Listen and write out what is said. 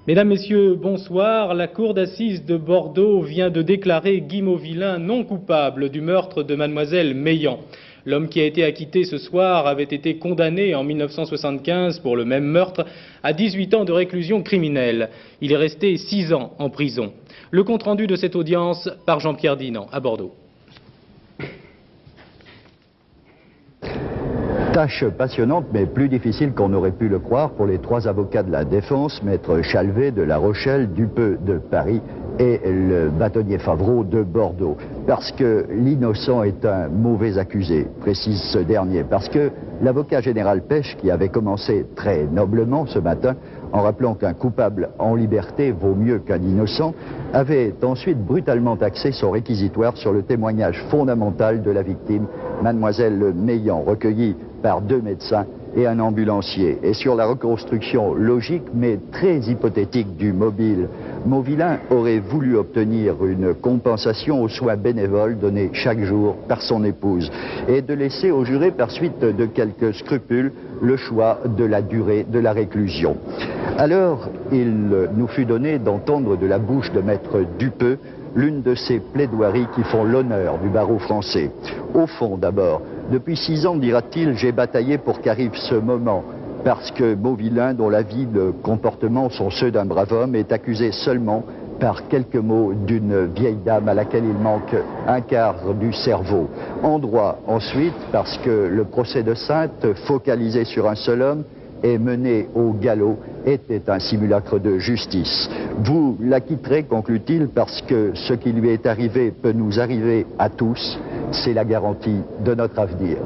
Mesdames, Messieurs, bonsoir. La cour d'assises de Bordeaux vient de déclarer Guy Mauvillain non coupable du meurtre de mademoiselle Meillan. L'homme qui a été acquitté ce soir avait été condamné en 1975 pour le même meurtre à 18 ans de réclusion criminelle. Il est resté 6 ans en prison. Le compte-rendu de cette audience par Jean-Pierre Dinant à Bordeaux. Tâche passionnante mais plus difficile qu'on aurait pu le croire pour les 3 avocats de la défense, maître Chalvet de La Rochelle, Dupeux de Paris et le bâtonnier Favreau de Bordeaux. Parce que l'innocent est un mauvais accusé, précise ce dernier. Parce que l'avocat général Pêche, qui avait commencé très noblement ce matin, en rappelant qu'un coupable en liberté vaut mieux qu'un innocent, avait ensuite brutalement axé son réquisitoire sur le témoignage fondamental de la victime, mademoiselle Meillan, recueillie par 2 médecins et un ambulancier, et sur la reconstruction logique mais très hypothétique du mobile. Mauvillain aurait voulu obtenir une compensation aux soins bénévoles donnés chaque jour par son épouse et de laisser au juré, par suite de quelques scrupules, le choix de la durée de la réclusion. Alors, il nous fut donné d'entendre de la bouche de maître Dupeux l'une de ces plaidoiries qui font l'honneur du barreau français. Au fond, d'abord, depuis 6 ans, dira-t-il, j'ai bataillé pour qu'arrive ce moment, parce que Mauvillain, dont la vie et le comportement sont ceux d'un brave homme, est accusé seulement par quelques mots d'une vieille dame à laquelle il manque un quart du cerveau. En droit, ensuite, parce que le procès de Sainte, focalisé sur un seul homme, et mené au galop, était un simulacre de justice. Vous l'acquitterez, conclut-il, parce que ce qui lui est arrivé peut nous arriver à tous. C'est la garantie de notre avenir.